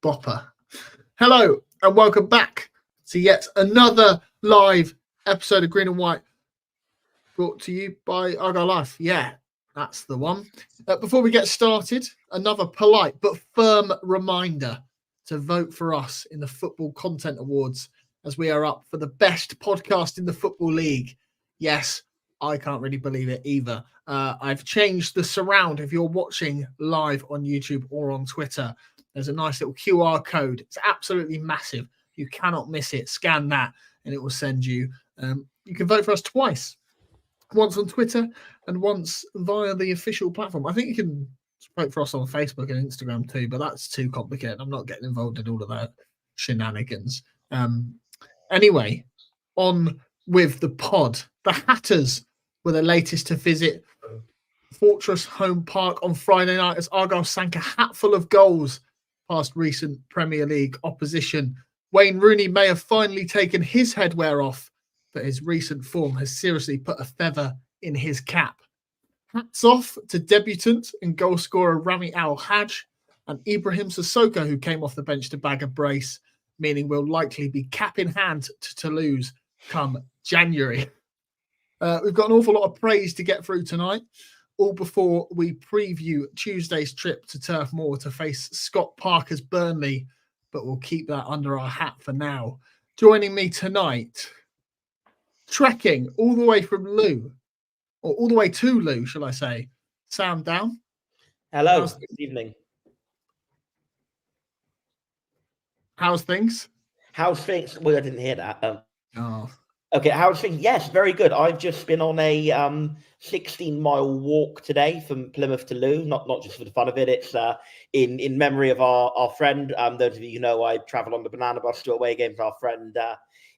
Bopper. Hello and welcome back to yet another live episode of Green and White, brought to you by Argyle Life. Yeah, that's the one. Before we get started, another polite but firm reminder to vote for us in the Football Content Awards, as we are up for the best podcast in the Football League. Yes, I can't really believe it either. I've changed the surround. If you're watching live on YouTube or on Twitter, there's a nice little QR code. It's absolutely massive. You cannot miss it. Scan that and it will send you. You can vote for us twice. Once on Twitter and once via the official platform. I think you can vote for us on Facebook and Instagram too, but that's too complicated. I'm not getting involved in all of that shenanigans. Anyway, on with the pod. The Hatters were the latest to visit Fortress Home Park on Friday night as Argyle sank a hatful of goals past recent Premier League opposition. Wayne Rooney may have finally taken his headwear off, but his recent form has seriously put a feather in his cap. Hats off to debutant and goal scorer Rami Al-Hajj and Ibrahim Sissoko, who came off the bench to bag a brace, meaning we'll likely be cap in hand to Toulouse come January. We've got an awful lot of praise to get through tonight, all before we preview Tuesday's trip to Turf Moor to face Scott Parker's Burnley, but we'll keep that under our hat for now. Joining me tonight, trekking all the way from Lou, or all the way to Lou, shall I say, Sam Down. Hello, good evening. How's things? How's things? Well, I didn't hear that. Oh. Okay, how's things? Yes, very good. I've just been on a 16-mile walk today from Plymouth to Lou, not just for the fun of it. It's in memory of our friend. Those of you who know, I travel on the banana bus to away games. Our friend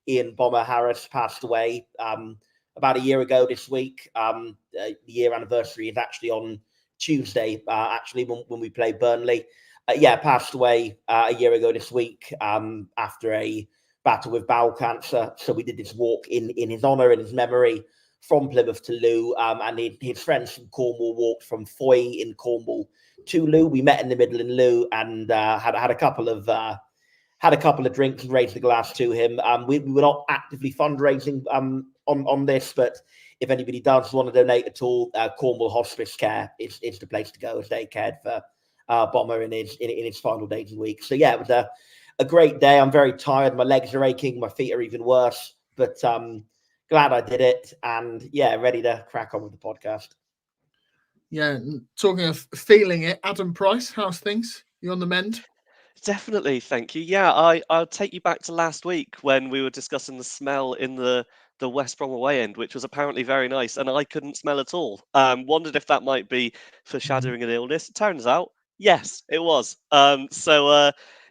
Ian Bomber Harris passed away about a year ago this week. The year anniversary is actually on Tuesday, actually, when we play Burnley. Passed away a year ago this week after a battle with bowel cancer. So we did this walk in his honour, in his memory, from Plymouth to Lou. And his friends from Cornwall walked from Foy in Cornwall to Lou. We met in the middle in Lou and had a couple of drinks and raised the glass to him. We were not actively fundraising on this, but if anybody does want to donate at all, Cornwall Hospice Care is the place to go, as they cared for Bomber in his final days and weeks. So yeah, it was a great day. I'm very tired. My legs are aching. My feet are even worse, but glad I did it. And yeah, ready to crack on with the podcast. Yeah, talking of feeling it, Adam Price, how's things? You on the mend? Definitely, thank you. Yeah, I'll take you back to last week when we were discussing the smell in the West Brom away end, which was apparently very nice, and I couldn't smell at all. Wondered if that might be foreshadowing an illness. It turns out, yes, it was.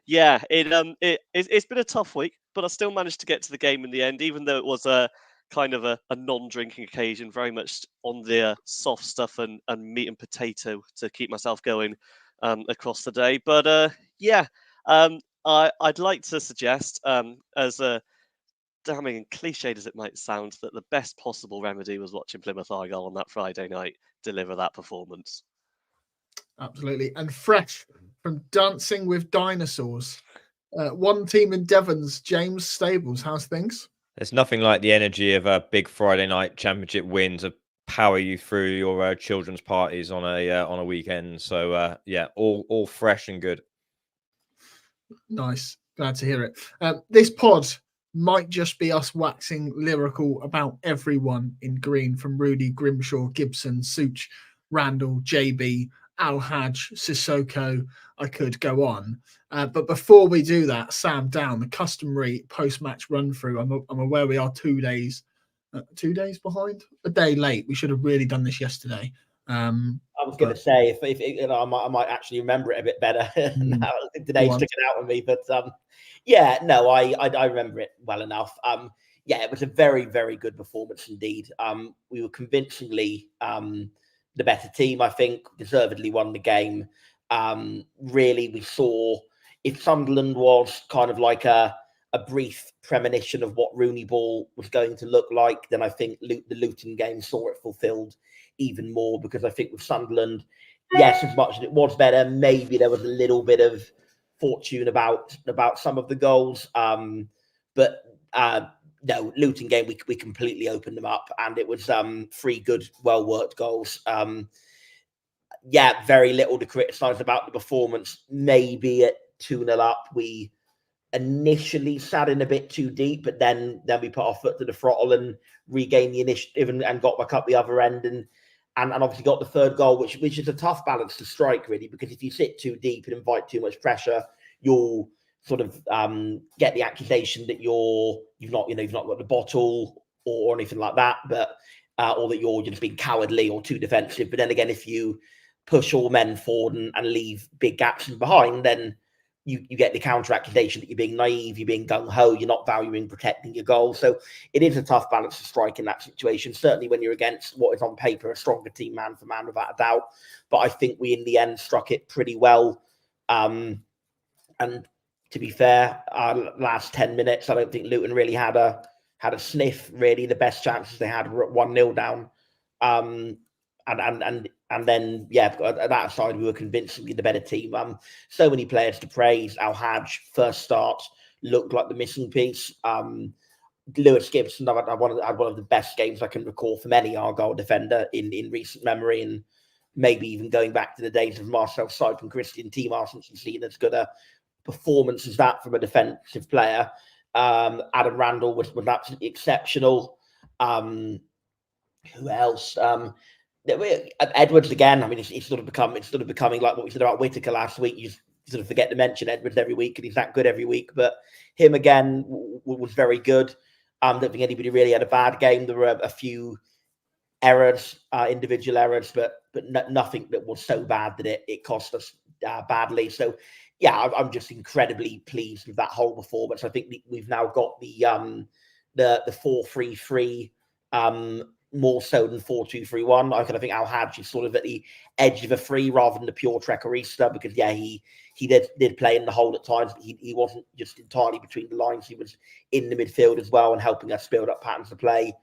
It's been a tough week, but I still managed to get to the game in the end, even though it was a kind of a non-drinking occasion, very much on the soft stuff and meat and potato to keep myself going across the day. But I'd like to suggest, as damning and cliched as it might sound, that the best possible remedy was watching Plymouth Argyle on that Friday night deliver that performance. Absolutely. And fresh from Dancing with Dinosaurs, one team in Devon's, James Stables. How's things? There's nothing like the energy of a big Friday night championship win to power you through your children's parties on a weekend. So all fresh and good. Nice. Glad to hear it. This pod might just be us waxing lyrical about everyone in green, from Rudy, Grimshaw, Gibson, Such, Randall, JB, Al-Hajj, Sissoko. I could go on. But before we do that, Sam Down, the customary post-match run-through. I'm aware we are 2 days behind, a day late. We should have really done this yesterday. I was going to say, if I might actually remember it a bit better now. Today's sticking out with me, but I remember it well enough. It was a very, very good performance indeed. We were convincingly the better team. I think deservedly won the game. Really, we saw, if Sunderland was kind of like a brief premonition of what ROONEY-BALL was going to look like, then I think the Luton game saw it fulfilled even more, because I think with Sunderland, yes, as much as it was better, maybe there was a little bit of fortune about some of the goals. But no, Luton game, we completely opened them up, and it was 3 good, well-worked goals. Yeah, very little to criticise about the performance. Maybe at 2-0 up, we initially sat in a bit too deep, but then we put our foot to the throttle and regained the initiative and got back up the other end and obviously got the 3rd goal, which is a tough balance to strike, really, because if you sit too deep and invite too much pressure, you'll sort of get the accusation that you've not got the bottle or anything like that, but or that you're just being cowardly or too defensive. But then again, if you push all men forward and leave big gaps in behind, then you get the counter accusation that you're being naive, you're being gung-ho, you're not valuing protecting your goal. So it is a tough balance to strike in that situation, certainly when you're against what is on paper a stronger team man for man, without a doubt. But I think we in the end struck it pretty well. And to be fair, our last 10 minutes, I don't think Luton really had a sniff, really. The best chances they had were at 1-0 down. And then, yeah, at that side, we were convincingly the better team. So many players to praise. Al-Hajj, first start, looked like the missing piece. Lewis Gibson, I had one of the best games I can recall from any Argyle defender in recent memory, and maybe even going back to the days of Marcel Sype and Christian Timar, since you've seen as good a performance as that from a defensive player. Adam Randall was absolutely exceptional. Who else? Edwards again. I mean, it's sort of becoming like what we said about Whittaker last week. You sort of forget to mention Edwards every week, and he's that good every week. But him again was very good. Don't think anybody really had a bad game. There were a few errors, individual errors, but nothing that was so bad that it cost us badly. So yeah, I'm just incredibly pleased with that whole performance. I think we've now got the 4-3-3. More so than 4-2-3-1. I think Al-Hajj is sort of at the edge of a 3 rather than the pure Trequarista, because yeah, he did play in the hole at times. But he wasn't just entirely between the lines. He was in the midfield as well and helping us build up patterns of play.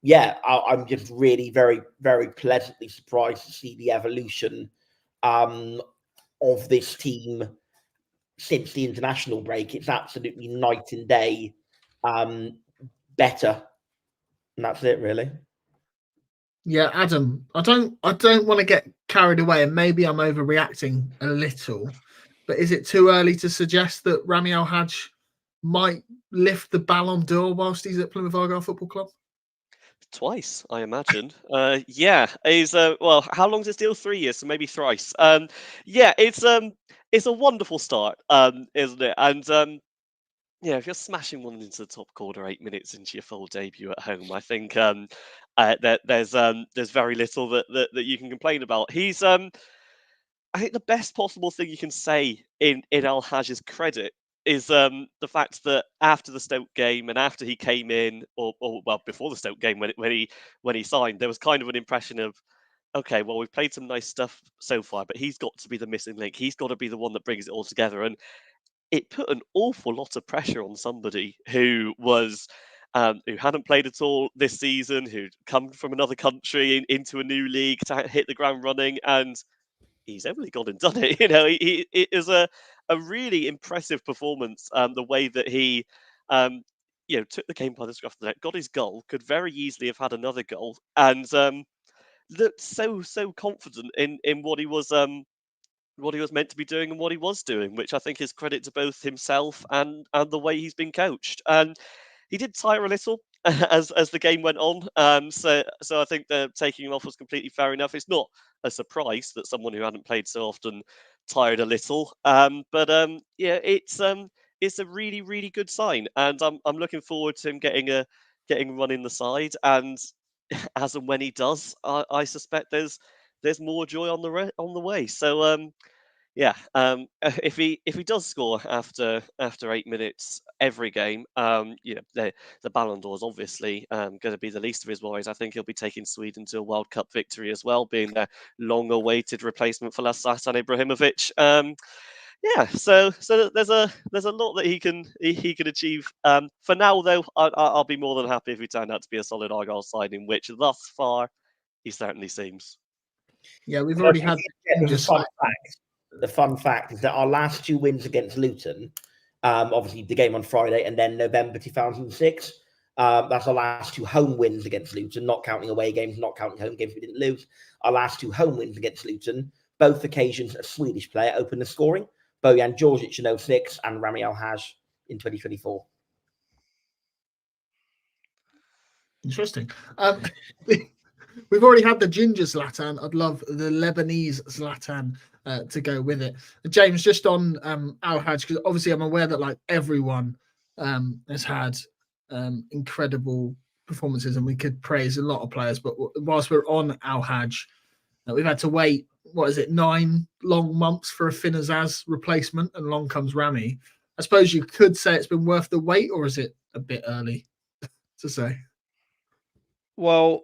Yeah, I'm just really very, very pleasantly surprised to see the evolution of this team since the international break. It's absolutely night and day better, and that's it, really. Yeah, Adam, I don't want to get carried away, and maybe I'm overreacting a little, but is it too early to suggest that Rami Al-Hajj might lift the Ballon d'Or whilst he's at Plymouth Argyle Football Club? Twice, I imagine. Yeah, he's well, how long's his deal? 3 years, so maybe thrice. Yeah, it's a wonderful start, isn't it? And yeah, if you're smashing one into the top corner 8 minutes into your full debut at home, I think there's very little that you can complain about. He's I think the best possible thing you can say in Al-Hajj's credit is the fact that after the Stoke game and after he came in, or well, before the Stoke game when he signed, there was kind of an impression of, okay, well, we've played some nice stuff so far, but he's got to be the missing link. He's got to be the one that brings it all together. And it put an awful lot of pressure on somebody who hadn't played at all this season, who'd come from another country into a new league to hit the ground running, and he's only gone and done it. It is a really impressive performance. The way that he, took the game by the scruff of the neck, got his goal, could very easily have had another goal, and looked so confident in what he was meant to be doing and what he was doing, which I think is credit to both himself and the way he's been coached. And he did tire a little as the game went on. So I think that taking him off was completely fair enough. It's not a surprise that someone who hadn't played so often tired a little. But yeah, it's a really, really good sign, and I'm looking forward to him getting a run in the side. And as and when he does, I suspect there's more joy on the way. So yeah, if he does score after 8 minutes every game, the Ballon d'Or is obviously going to be the least of his worries. I think he'll be taking Sweden to a World Cup victory as well, being their long-awaited replacement for Zlatan Ibrahimovic. Yeah, so there's a lot that he can achieve. For now, though, I'll be more than happy if he turned out to be a solid Argyle signing, which thus far he certainly seems. Yeah, we've already had. Just fun fact. the fun fact is that our last 2 wins against Luton, obviously the game on Friday and then November 2006, that's our last 2 home wins against Luton, not counting away games, not counting home games we didn't lose. Our last 2 home wins against Luton, both occasions a Swedish player opened the scoring, Bojan Djordjic in 06 and Rami Al-Haj in 2024. Interesting. We've already had the ginger Zlatan. I'd love the Lebanese Zlatan to go with it. James, just on Al-Haj, because obviously I'm aware that like everyone has had incredible performances, and we could praise a lot of players. But whilst we're on Al-Haj, we've had to wait, 9 long months for a Finazaz replacement, and along comes Rami. I suppose you could say it's been worth the wait, or is it a bit early to say? Well,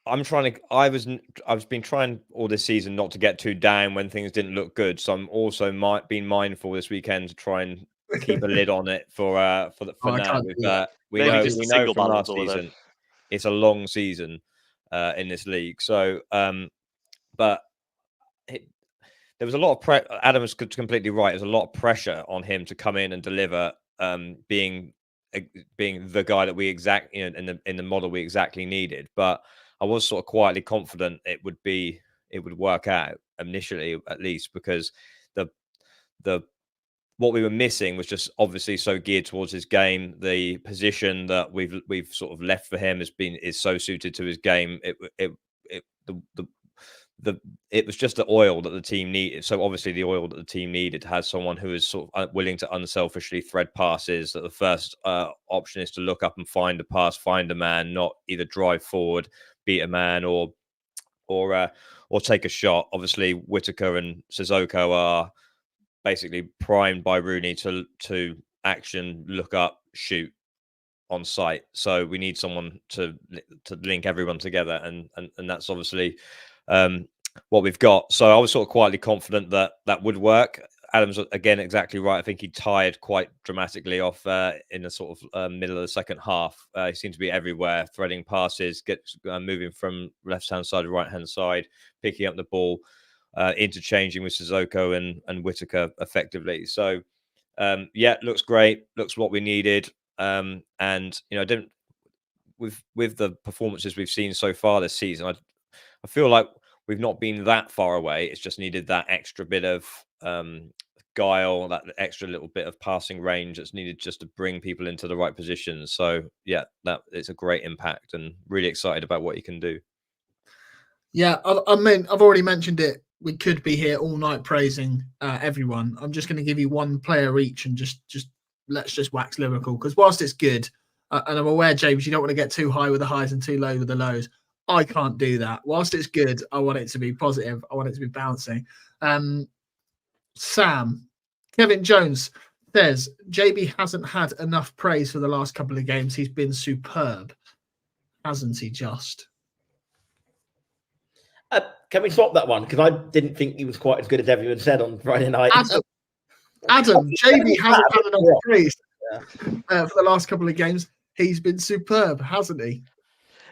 I've been trying all this season not to get too down when things didn't look good. So I'm also being mindful this weekend to try and keep a lid on it for now. We know from last season it's a long season in this league. So, but there was a lot of Adam was completely right. There's a lot of pressure on him to come in and deliver, being the guy that we in the model we exactly needed. But I was sort of quietly confident it would work out initially, at least, because what we were missing was just obviously so geared towards his game. The position that we've sort of left for him is so suited to his game. It was just the oil that the team needed. So obviously the oil that the team needed has someone who is sort of willing to unselfishly thread passes. That the first option is to look up and find a pass, find a man, not either drive forward, beat a man, or take a shot. Obviously Whittaker and Sissoko are basically primed by Rooney to action, look up, shoot on sight. So we need someone to link everyone together, and that's obviously what we've got. So I was sort of quietly confident that would work. Adam's again exactly right. I think he tired quite dramatically off in the sort of middle of the second half. He seemed to be everywhere, threading passes, moving from left-hand side to right-hand side, picking up the ball, interchanging with Sissoko and Whittaker effectively. So looks great. Looks what we needed. And with the performances we've seen so far this season, I feel like we've not been that far away. It's just needed that extra bit of guile, that extra little bit of passing range that's needed just to bring people into the right positions. So yeah, that it's a great impact, and really excited about what he can do. Yeah, I mean, I've already mentioned it. We could be here all night praising everyone. I'm just going to give you one player each, and just let's just wax lyrical, because whilst it's good, and I'm aware, James, you don't want to get too high with the highs and too low with the lows. I can't do that. Whilst it's good, I want it to be positive. I want it to be bouncing. Sam, Kevin Jones says, JB hasn't had enough praise for the last couple of games. He's been superb. Hasn't he just? Can we swap that one? Because I didn't think he was quite as good as everyone said on Friday night. Adam, JB hasn't had enough praise for the last couple of games. He's been superb, hasn't he?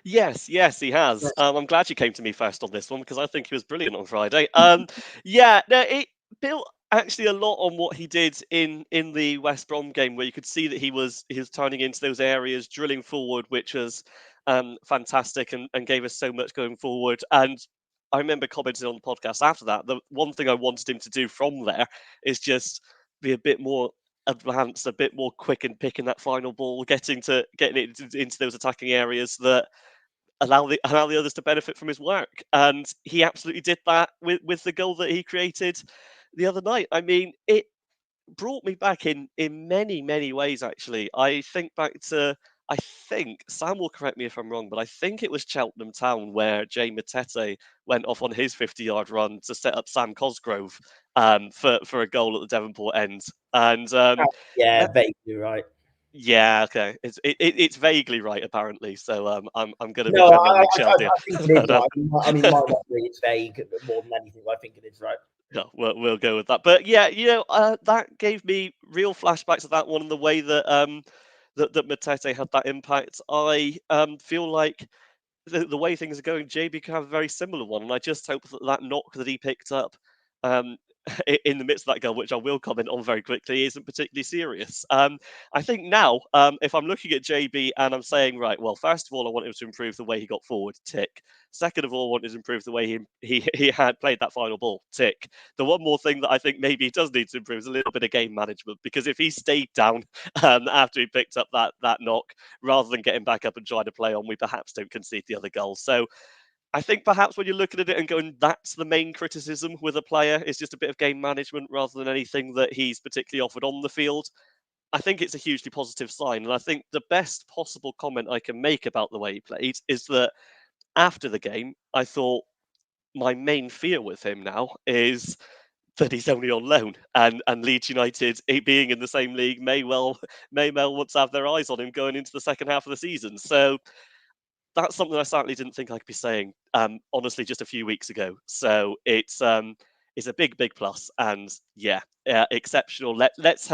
Yes, he has. Yes. I'm glad you came to me first on this one, because I think he was brilliant on Friday. It built actually a lot on what he did in the West Brom game, where you could see that he was turning into those areas, drilling forward, which was fantastic and gave us so much going forward. And I remember commenting on the podcast after that, the one thing I wanted him to do from there is just be a bit more advanced, a bit more quick in picking that final ball, getting it into those attacking areas that allow the others to benefit from his work. And he absolutely did that with the goal that he created the other night. I mean, it brought me back in many, many ways, actually. I think Sam will correct me if I'm wrong, but I think it was Cheltenham Town where Jay Matete went off on his 50-yard run to set up Sam Cosgrove for a goal at the Devonport end. And vaguely right. Yeah, okay. It's vaguely right, apparently. So I'm going to No, I Michelle think it is right. I mean, my memory is vague more than anything. I think it is right. Yeah, we'll go with that. But yeah, that gave me real flashbacks of that one, and the way that that Matete had that impact. I feel like the way things are going, JB can have a very similar one, and I just hope that that knock that he picked up in the midst of that goal, which I will comment on very quickly, isn't particularly serious. I think now, if I'm looking at JB and I'm saying, right, well, first of all, I want him to improve the way he got forward, tick. Second of all, I want him to improve the way he had played that final ball, tick. The one more thing that I think maybe he does need to improve is a little bit of game management, because if he stayed down after he picked up that knock, rather than getting back up and trying to play on, we perhaps don't concede the other goal. So I think perhaps when you're looking at it and going, that's the main criticism with a player, is just a bit of game management rather than anything that he's particularly offered on the field. I think it's a hugely positive sign. And I think the best possible comment I can make about the way he played is that after the game, I thought my main fear with him now is that he's only on loan, and Leeds United, being in the same league, may well want to have their eyes on him going into the second half of the season. So that's something I certainly didn't think I could be saying, honestly, just a few weeks ago. So it's a big plus, and yeah, exceptional. Let's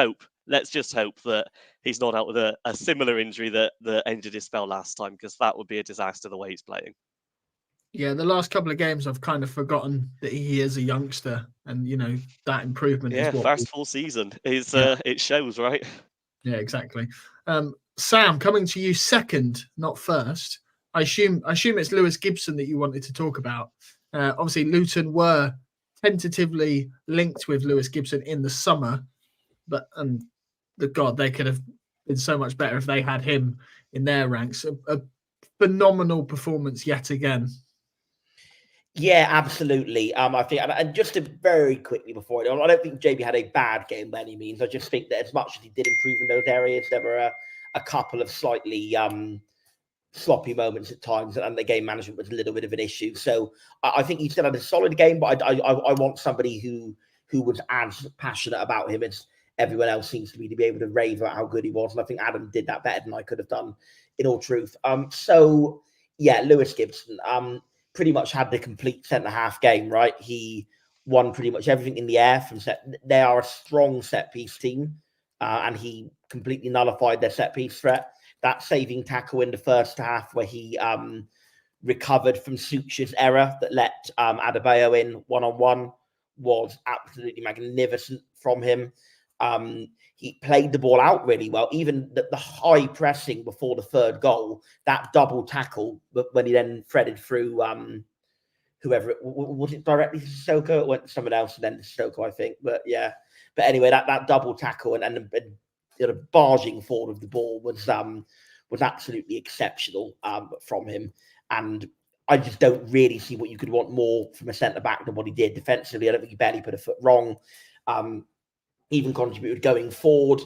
just hope that he's not out with a similar injury that ended his spell last time, because that would be a disaster the way he's playing. Yeah, the last couple of games I've kind of forgotten that he is a youngster, and that improvement is what first full season is it shows, right? Yeah, exactly. Sam, coming to you second, not first. I assume it's Lewis Gibson that you wanted to talk about. Obviously, Luton were tentatively linked with Lewis Gibson in the summer, but they could have been so much better if they had him in their ranks. A phenomenal performance yet again. Yeah, absolutely. I think, and just to very quickly before I don't think JB had a bad game by any means. I just think that as much as he did improve in those areas, there were a couple of slightly sloppy moments at times, and the game management was a little bit of an issue. So I think he still had a solid game, but I want somebody who was as passionate about him as everyone else seems to be able to rave about how good he was. And I think Adam did that better than I could have done, in all truth. So yeah, Lewis Gibson pretty much had the complete centre-half game, right? He won pretty much everything in the air from set. They are a strong set-piece team, and he completely nullified their set-piece threat. That saving tackle in the first half where he recovered from Such's error that let Adebayo in one-on-one was absolutely magnificent from him. He played the ball out really well. Even the high pressing before the third goal, that double tackle, when he then threaded through whoever it was, it directly to Sissoko? It went to someone else and then to Sissoko, I think. But yeah. But anyway, that double tackle and barging forward of the ball was absolutely exceptional from him. And I just don't really see what you could want more from a centre back than what he did defensively. I don't think he barely put a foot wrong. Even contributed going forward.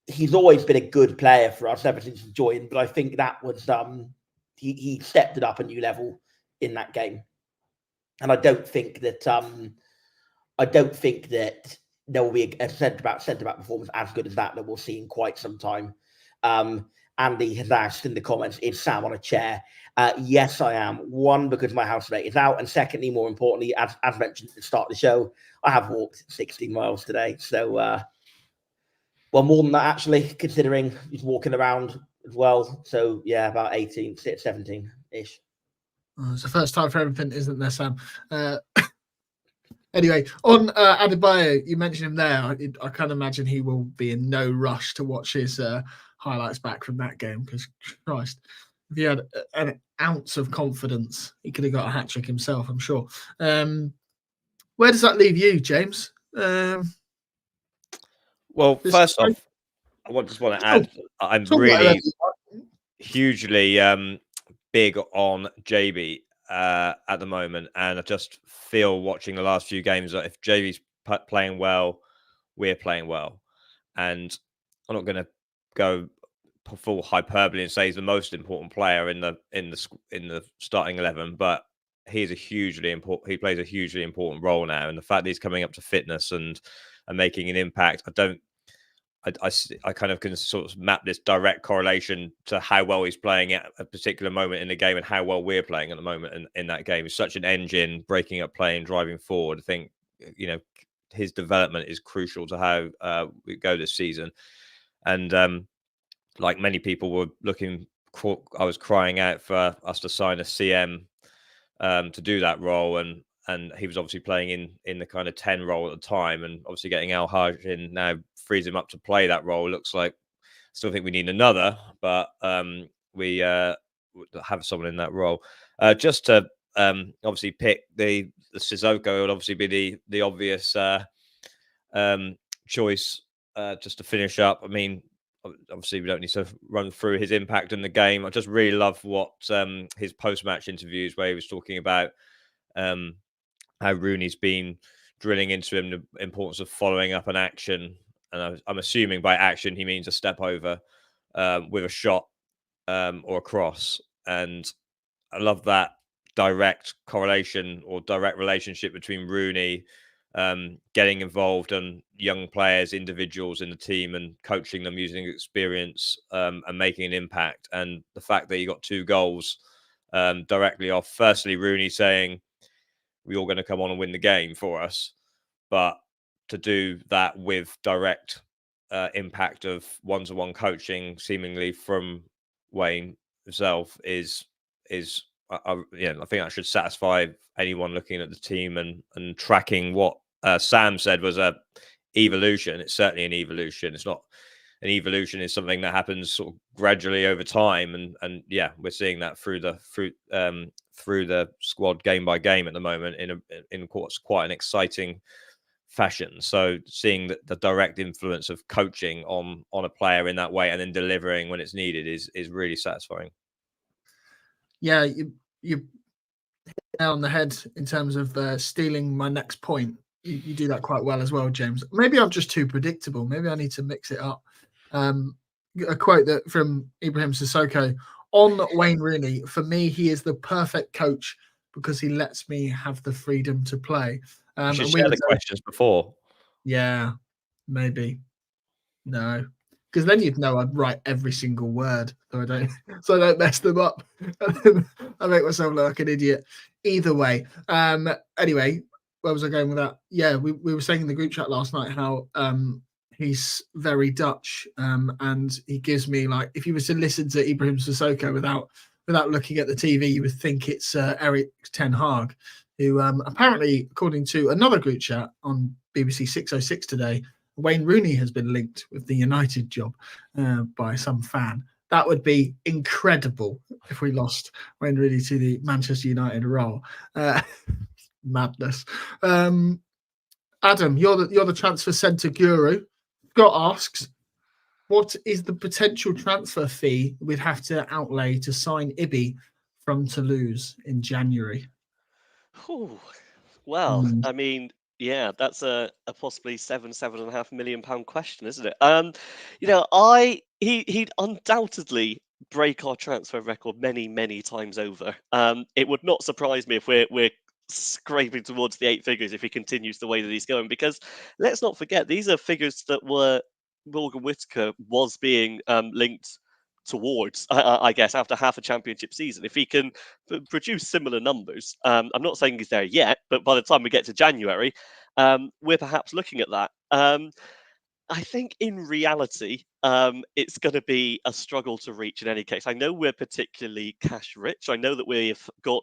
He's always been a good player for us ever since he joined, but I think that was he stepped it up a new level in that game. And I don't think that there will be a centre back performance as good as that we'll see in quite some time. Andy has asked in the comments, is Sam on a chair? Yes, I am. One, because my housemate is out. And secondly, more importantly, as mentioned at the start of the show, I have walked 16 miles today. So, well, more than that, actually, considering he's walking around as well. So, yeah, about 18, 17-ish. It's the first time for everything, isn't there, Sam? Anyway, on Adebayo, you mentioned him there. I can't imagine he will be in no rush to watch his highlights back from that game, because Christ, if he had an ounce of confidence, he could have got a hat trick himself, I'm sure. Where does that leave you, James? Well, first off, I just want to add, I'm really hugely big on JB at the moment, and I just feel watching the last few games that if JB's playing well, we're playing well. And I'm not going to go full hyperbole and say he's the most important player in the starting 11, but he plays a hugely important role now. And the fact that he's coming up to fitness and making an impact, I kind of can sort of map this direct correlation to how well he's playing at a particular moment in the game and how well we're playing at the moment in that game. He's such an engine, breaking up play and driving forward. I think, his development is crucial to how we go this season. And like many people were looking I was crying out for us to sign a CM to do that role, and he was obviously playing in the kind of 10 role at the time, and obviously getting Al Haj in now frees him up to play that role. Looks like still think we need another, but we have someone in that role. Just to obviously pick the Sissoko would obviously be the obvious choice just to finish up. I mean, obviously we don't need to run through his impact in the game. I just really love what his post-match interviews where he was talking about how Rooney's been drilling into him the importance of following up an action, and I'm assuming by action he means a step over with a shot or a cross. And I love that direct correlation or direct relationship between Rooney getting involved and young players, individuals in the team, and coaching them using experience and making an impact. And the fact that he got 2 goals directly off, firstly, Rooney saying, we're all going to come on and win the game for us. But to do that with direct impact of one-to-one coaching, seemingly from Wayne himself, is I think that should satisfy anyone looking at the team and tracking what Sam said was a evolution. It's certainly an evolution. It's not an evolution. Is something that happens sort of gradually over time, and yeah, we're seeing that through the squad game by game at the moment in what's quite an exciting fashion. So seeing the direct influence of coaching on a player in that way and then delivering when it's needed is really satisfying. Yeah, you hit the nail on the head in terms of stealing my next point. You do that quite well as well, James. Maybe I'm just too predictable. Maybe I need to mix it up. A quote that from Ibrahim Sissoko on Wayne Rooney: for me, he is the perfect coach because he lets me have the freedom to play. You should share the questions before. Yeah, maybe. No, because then you'd know I'd write every single word, so I don't mess them up. I make myself look like an idiot. Either way. Anyway, where was I going with that? Yeah, we were saying in the group chat last night how he's very Dutch, and he gives me, like, if you were to listen to Ibrahim Sissoko without looking at the TV, you would think it's Erik ten Hag, who apparently, according to another group chat on BBC 606 today, Wayne Rooney has been linked with the United job by some fan. That would be incredible if we lost Wayne Rooney to the Manchester United role. Madness. Adam, you're the transfer centre guru. Scott asks, what is the potential transfer fee we'd have to outlay to sign Ibi from Toulouse in January? Well, I mean, yeah, that's a possibly £7.5 million question, isn't it? He'd undoubtedly break our transfer record many times over. It would not surprise me if we're scraping towards the 8 figures if he continues the way that he's going, because let's not forget, these are figures that were Morgan Whittaker was being linked towards, I guess, after half a championship season. If he can produce similar numbers, I'm not saying he's there yet, but by the time we get to January, we're perhaps looking at that. I think in reality, it's going to be a struggle to reach in any case. I know we're particularly cash rich. I know that we've got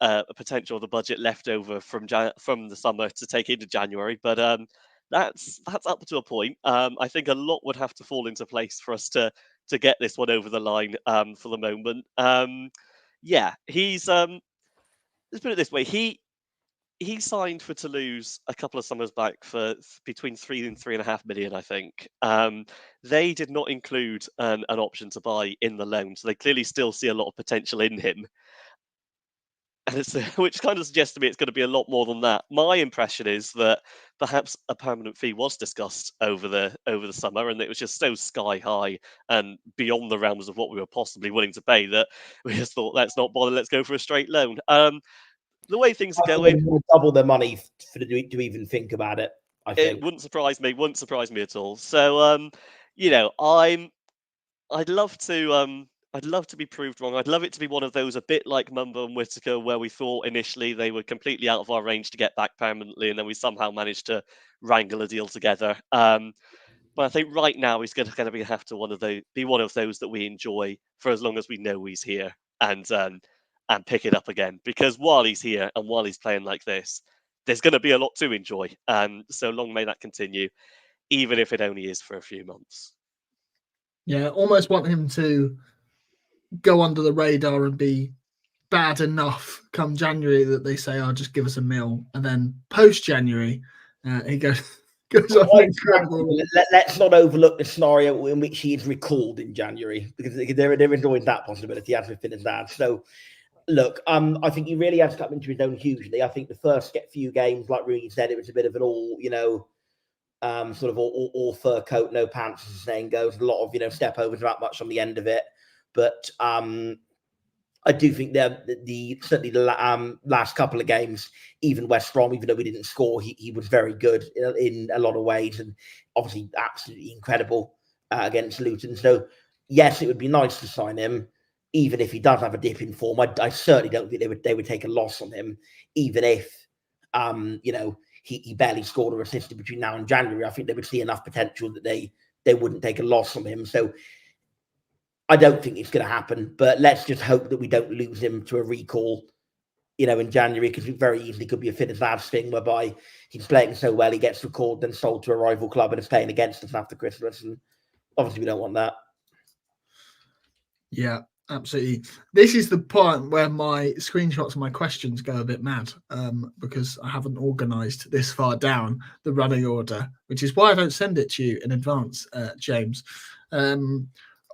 a potential of the budget left over from the summer to take into January, but that's up to a point. I think a lot would have to fall into place for us to get this one over the line for the moment. Yeah, he's let's put it this way. He signed for Toulouse a couple of summers back for between 3 and 3.5 million, I think. They did not include an option to buy in the loan, so they clearly still see a lot of potential in him. And which kind of suggests to me it's going to be a lot more than that. My impression is that perhaps a permanent fee was discussed over the summer, and it was just so sky high and beyond the realms of what we were possibly willing to pay that we just thought, let's not bother, let's go for a straight loan. The way things are going, double their money to even think about it. I think it wouldn't surprise me at all. So I'd love to be proved wrong. I'd love it to be one of those, a bit like Mumbo and Whittaker, where we thought initially they were completely out of our range to get back permanently, and then we somehow managed to wrangle a deal together. But I think right now he's going to have to be one of those that we enjoy for as long as we know he's here, and pick it up again. Because while he's here and while he's playing like this, there's going to be a lot to enjoy. So long may that continue, even if it only is for a few months. Yeah, almost want him to go under the radar and be bad enough come January that they say, "Oh, just give us a mil," and then post January, he goes on incredible. Let's not overlook the scenario in which he is recalled in January, because they're enjoying that possibility as with Finn and Dan. So, look, I think he really has come into his own hugely. I think the first few games, like Rooney said, it was a bit of an all, sort of all fur coat, no pants, as the saying goes. A lot of, step overs, not much on the end of it. But I do think certainly the last couple of games, even West Brom, even though we didn't score, he was very good in a lot of ways, and obviously absolutely incredible against Luton. So yes, it would be nice to sign him, even if he does have a dip in form. I certainly don't think they would take a loss on him, even if he barely scored or assisted between now and January. I think they would see enough potential that they wouldn't take a loss on him. So I don't think it's going to happen, but let's just hope that we don't lose him to a recall, in January, because it very easily could be a Finn and Dad's thing whereby he's playing so well, he gets recalled, then sold to a rival club and is playing against us after Christmas. And obviously we don't want that. Yeah, absolutely. This is the point where my screenshots and my questions go a bit mad, because I haven't organised this far down the running order, which is why I don't send it to you in advance, James.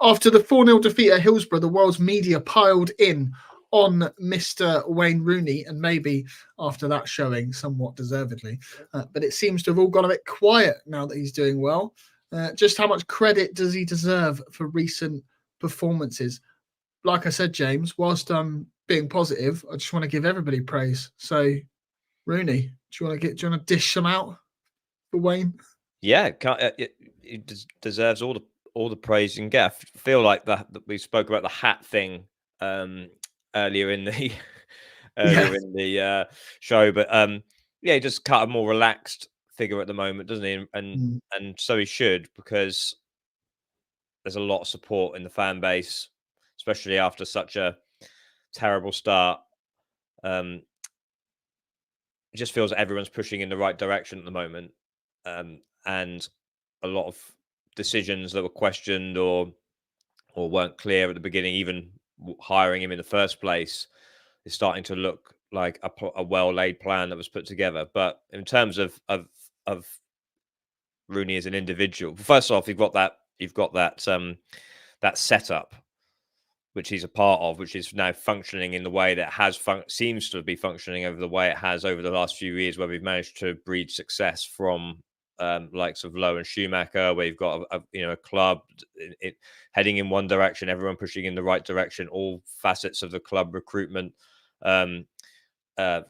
After the 4-0 defeat at Hillsborough, the world's media piled in on Mr. Wayne Rooney, and maybe after that showing, somewhat deservedly. But it seems to have all gone a bit quiet now that he's doing well. Just how much credit does he deserve for recent performances? Like I said, James, whilst I'm being positive, I just want to give everybody praise. So, Rooney, do you want to dish some out for Wayne? Yeah, he deserves all the praise you can get. I feel like that we spoke about the hat thing earlier in the show, but he just cut a more relaxed figure at the moment, doesn't he? And so he should, because there's a lot of support in the fan base, especially after such a terrible start. It just feels that everyone's pushing in the right direction at the moment, and a lot of decisions that were questioned or weren't clear at the beginning, even hiring him in the first place, is starting to look like a well-laid plan that was put together. But in terms of Rooney as an individual, first off, you've got that setup which he's a part of, which is now functioning in the way that has seems to be functioning over the way it has over the last few years, where we've managed to breed success from likes of Lowe and Schumacher, where you've got a club heading in one direction, everyone pushing in the right direction, all facets of the club, recruitment,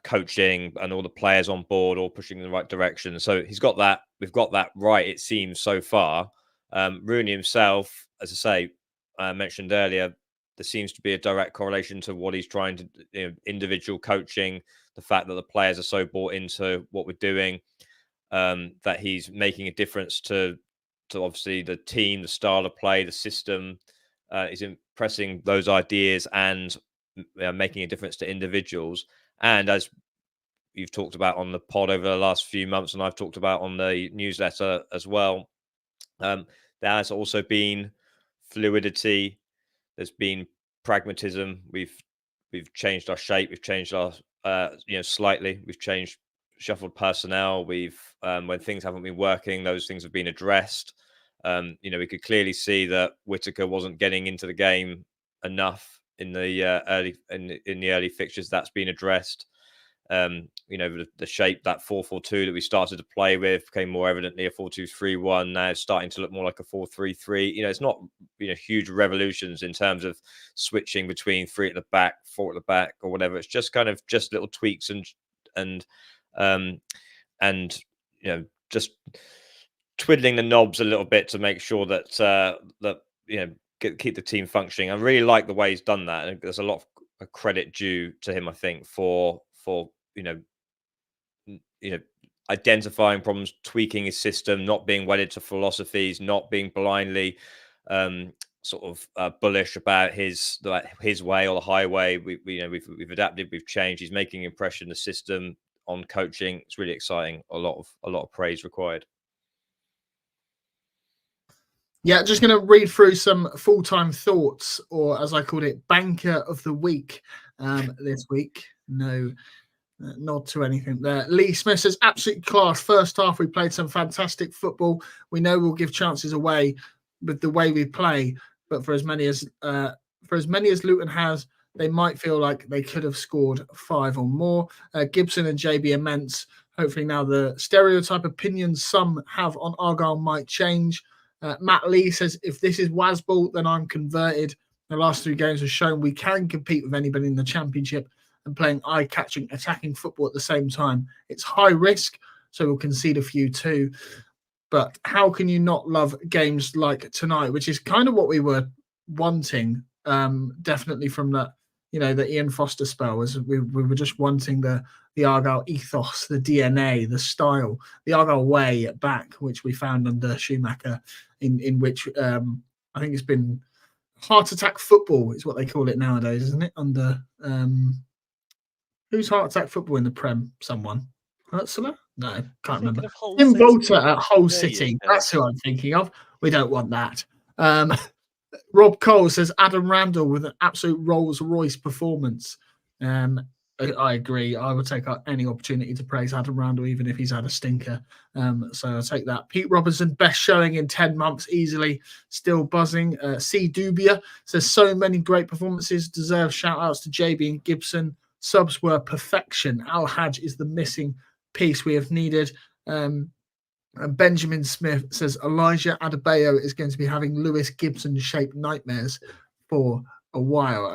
coaching, and all the players on board all pushing in the right direction. So he's got that. We've got that right, it seems, so far. Rooney himself, as I say, I mentioned earlier, there seems to be a direct correlation to what he's trying to individual coaching, the fact that the players are so bought into what we're doing, that he's making a difference to obviously the team, the style of play, the system. He's impressing those ideas and making a difference to individuals. And as you've talked about on the pod over the last few months, and I've talked about on the newsletter as well, there has also been fluidity. There's been pragmatism. We've changed our shape. We've changed our slightly. We've shuffled personnel. We've when things haven't been working, those things have been addressed. We could clearly see that Whittaker wasn't getting into the game enough in the early fixtures. That's been addressed. The shape, that 4-4-2 that we started to play with, became more evidently a 4-2-3-1. Now it's starting to look more like a 4-3-3. It's not huge revolutions in terms of switching between 3 at the back, 4 at the back, or whatever. It's just kind of just little tweaks and just twiddling the knobs a little bit to make sure that keep the team functioning. I really like the way he's done that, and there's a lot of credit due to him, I think, for identifying problems, tweaking his system, not being wedded to philosophies, not being blindly bullish about his way or the highway. We've adapted, we've changed. He's making impression. The system on coaching, it's really exciting. A lot of praise required. Yeah, just going to read through some full-time thoughts, or as I called it, banker of the week this week. No nod to anything there. Lee Smith says, absolute class. First half, we played some fantastic football. We know we'll give chances away with the way we play, but for as many as Luton has, they might feel like they could have scored 5 or more. Gibson and JB immense. Hopefully now the stereotype opinions some have on Argyle might change. Matt Lee says, if this is Wasball, then I'm converted. The last 3 games have shown we can compete with anybody in the Championship and playing eye-catching, attacking football at the same time. It's high risk, so we'll concede a few too. But how can you not love games like tonight, which is kind of what we were wanting, definitely from the Ian Foster spell, was we were just wanting the Argyle ethos, the DNA, the style, the Argyle way back, which we found under Schumacher, in which I think it's been heart attack football is what they call it nowadays, isn't it? Under who's heart attack football in the Prem? Someone? Ursula? No, can't remember. Tim Volta at Hull City. That's who I'm thinking of. We don't want that. Rob Cole says Adam Randall with an absolute Rolls Royce performance. I agree. I would take any opportunity to praise Adam Randall, even if he's had a stinker. So I'll take that. Pete Robertson, best showing in 10 months, easily. Still buzzing. C. Dubia says so many great performances. Deserve shout outs to JB and Gibson. Subs were perfection. Al Haj is the missing piece we have needed. And Benjamin Smith says Elijah Adebayo is going to be having Lewis Gibson-shaped nightmares for a while.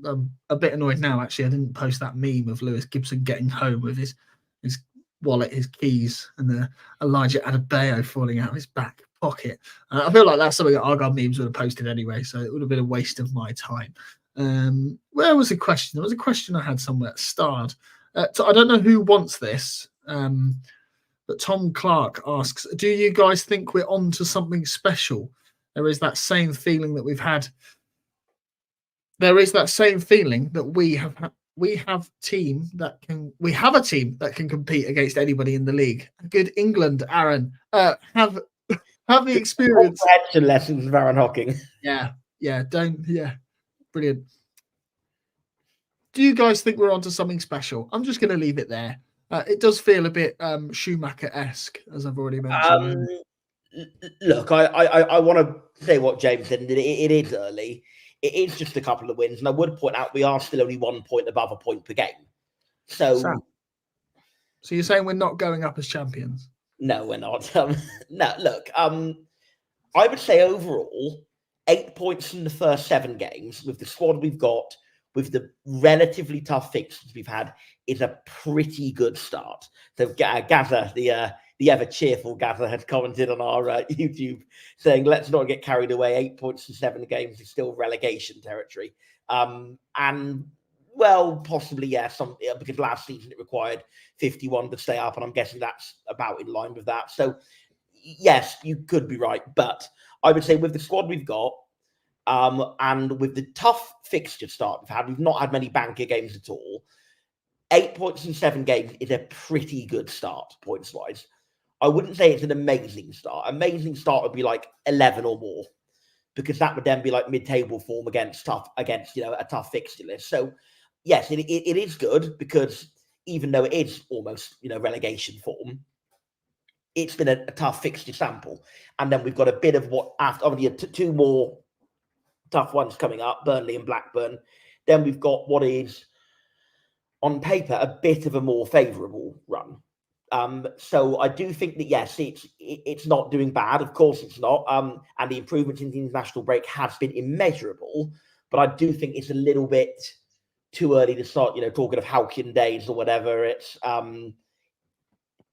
I'm a bit annoyed now, actually. I didn't post that meme of Lewis Gibson getting home with his wallet, his keys, and the Elijah Adebayo falling out of his back pocket. I feel like that's something that Argyle memes would have posted anyway, so it would have been a waste of my time. Where was the question? There was a question I had somewhere starred. So I don't know who wants this, but Tom Clark asks, do you guys think we're on to something special? There is that same feeling that we've had. There is that same feeling that we have a team that can compete against anybody in the league. Good England, Aaron. Have the experience. Lessons of Aaron Hocking. Yeah. Brilliant. Do you guys think we're onto something special? I'm just going to leave it there. It does feel a bit Schumacher-esque, as I've already mentioned. Look, I want to say what James said. It is early. It is just a couple of wins. And I would point out we are still only 1 point above a point per game. So you're saying we're not going up as champions? No, we're not. No, look, I would say overall, 8 points in the first 7 games with the squad we've got, with the relatively tough fixtures we've had, is a pretty good start. So Gaza, the ever cheerful Gaza, had commented on our YouTube saying, let's not get carried away. 8 points in 7 games is still relegation territory. And well, possibly, yeah, because last season it required 51 to stay up, and I'm guessing that's about in line with that. So yes, you could be right. But I would say with the squad we've got, and with the tough fixture start we've not had many banker games at all. 8 points in 7 games is a pretty good start, points-wise. I wouldn't say it's an amazing start. Amazing start would be like 11 or more, because that would then be like mid-table form against a tough fixture list. So yes, it is good, because even though it is almost relegation form, it's been a tough fixture sample. And then we've got a bit of what after only 2 more tough ones coming up, Burnley and Blackburn. Then we've got what is, on paper, a bit of a more favourable run. So I do think that, yes, it's not doing bad. Of course it's not. And the improvements in the international break has been immeasurable. But I do think it's a little bit too early to start, talking of halcyon days or whatever. It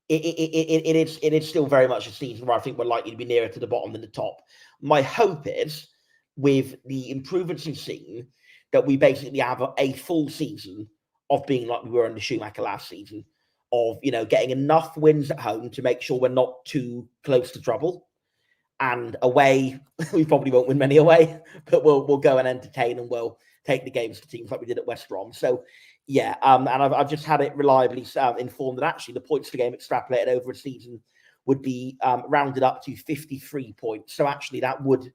is still very much a season where I think we're likely to be nearer to the bottom than the top. My hope is, with the improvements we've seen, that we basically have a full season of being like we were under Schumacher last season. of, getting enough wins at home to make sure we're not too close to trouble. And away, we probably won't win many away, but we'll go and entertain, and we'll take the games to teams like we did at West Brom. So, yeah, and I've just had it reliably informed that actually the points per game extrapolated over a season would be rounded up to 53 points. So actually, that would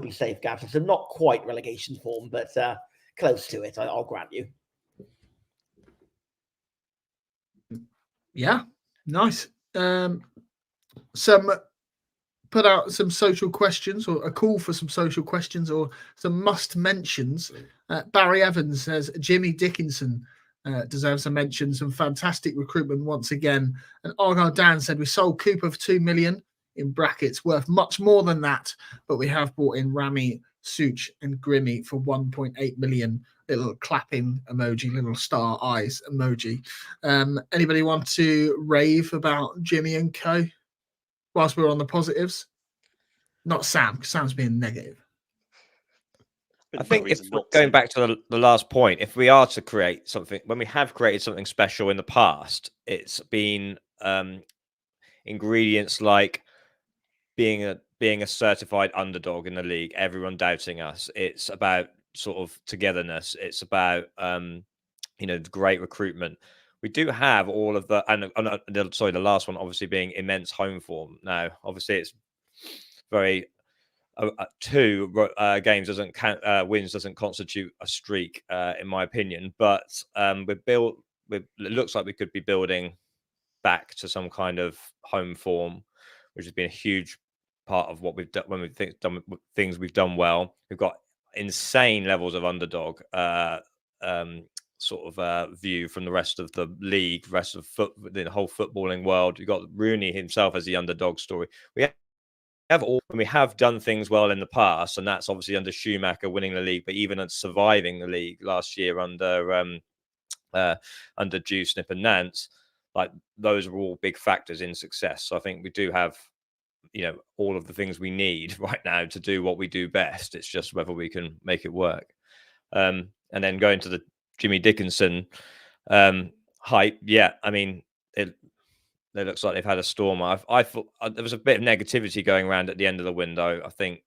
be safe, Gav. So not quite relegation form, but close to it. I'll grant you. Yeah, nice. Put out some social questions, or a call for some social questions, or some must mentions. Barry Evans says Jimmy Dickinson deserves a mention. Some fantastic recruitment once again. And Argyle Dan said we sold Cooper for 2 million, in brackets, worth much more than that, but we have brought in Rami, Such and Grimmy for 1.8 million. Little clapping emoji, little star eyes emoji. Anybody want to rave about Jimmy and co whilst we're on the positives? Not Sam, because Sam's being negative. I think if we're going back to the last point, if we are to create something, when we have created something special in the past, it's been ingredients like being a certified underdog in the league, everyone doubting us. It's about sort of togetherness. It's about great recruitment. We do have all of the, the last one obviously being immense home form. Now, obviously, it's very 2 games doesn't count, wins doesn't constitute a streak, in my opinion. But it looks like we could be building back to some kind of home form, which has been a huge part of what we've done when we've done things we've done well. We've got insane levels of underdog view from the rest of the league, rest of the whole footballing world. You've got Rooney himself as the underdog story. We have done things well in the past, and that's obviously under Schumacher winning the league, but even surviving the league last year under Dewsnip and Nance, like those are all big factors in success. So I think we do have all of the things we need right now to do what we do best. It's just whether we can make it work. And then going to the Jimmy Dickinson hype, yeah, I mean, it looks like they've had a storm. I thought there was a bit of negativity going around at the end of the window. I think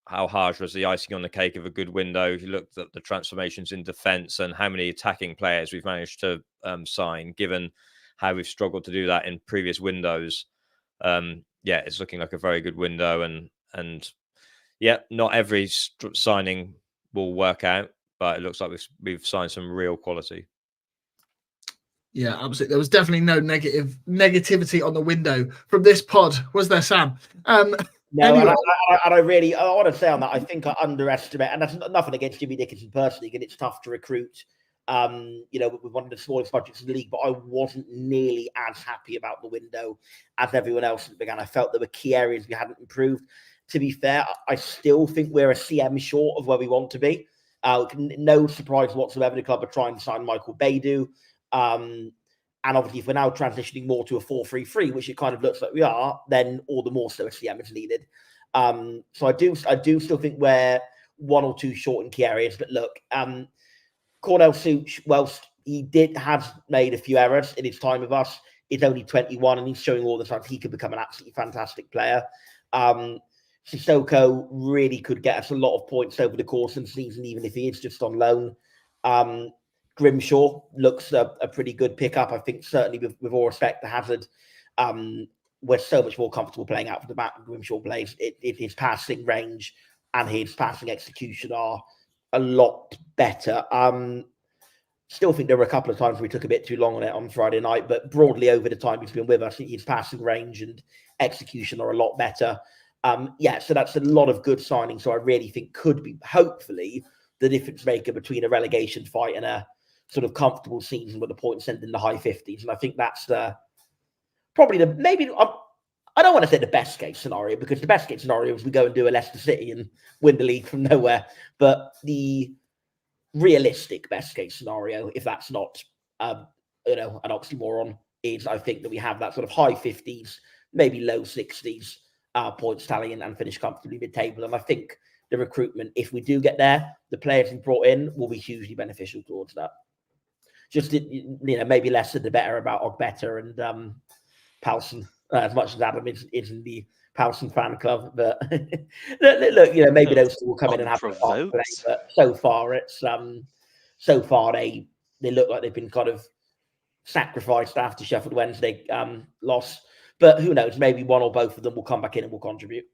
how harsh was the icing on the cake of a good window. If you looked at the transformations in defence and how many attacking players we've managed to sign, given how we've struggled to do that in previous windows. Yeah, it's looking like a very good window, and yeah, not every signing will work out, but it looks like we've signed some real quality. Yeah, absolutely. There was definitely no negativity on the window from this pod, was there, Sam? No, anyway. and I want to say on that, I think I underestimate, and that's nothing against Jimmy Dickinson personally, and it's tough to recruit. With one of the smallest budgets in the league, but I wasn't nearly as happy about the window as everyone else began. I felt there were key areas we hadn't improved. To be fair, I still think we're a CM short of where we want to be. No surprise whatsoever. The club are trying to sign Michael Baidoo. And obviously, if we're now transitioning more to a 4-3-3, which it kind of looks like we are, then all the more so a CM is needed. So I do still think we're 1 or 2 short in key areas. But look, Cornell Such, whilst he has made a few errors in his time with us, is only 21 and he's showing all the signs he could become an absolutely fantastic player. Sissoko really could get us a lot of points over the course of the season, even if he is just on loan. Grimshaw looks a pretty good pickup. I think certainly with all respect to Hazard, we're so much more comfortable playing out for the back than Grimshaw plays. His passing range and his passing execution are a lot better. Still think there were a couple of times we took a bit too long on it on Friday night, but broadly over the time he's been with us, his passing range and execution are a lot better. So that's a lot of good signings. So I really think could be, hopefully, the difference maker between a relegation fight and a sort of comfortable season with the points end in the high 50s. And I think that's probably I don't want to say the best case scenario, because the best case scenario is we go and do a Leicester City and win the league from nowhere. But the realistic best case scenario, if that's not an oxymoron, is I think that we have that sort of high 50s, maybe low 60s points tally and finish comfortably mid-table. And I think the recruitment, if we do get there, the players we brought in will be hugely beneficial towards that. just maybe less than the better about Ogbeta and Powson, as much as Adam is in the Powson fan club. But look, maybe those two will come in and have a part to play. But so far, they look like they've been kind of sacrificed after Sheffield Wednesday loss. But who knows? Maybe one or both of them will come back in and will contribute.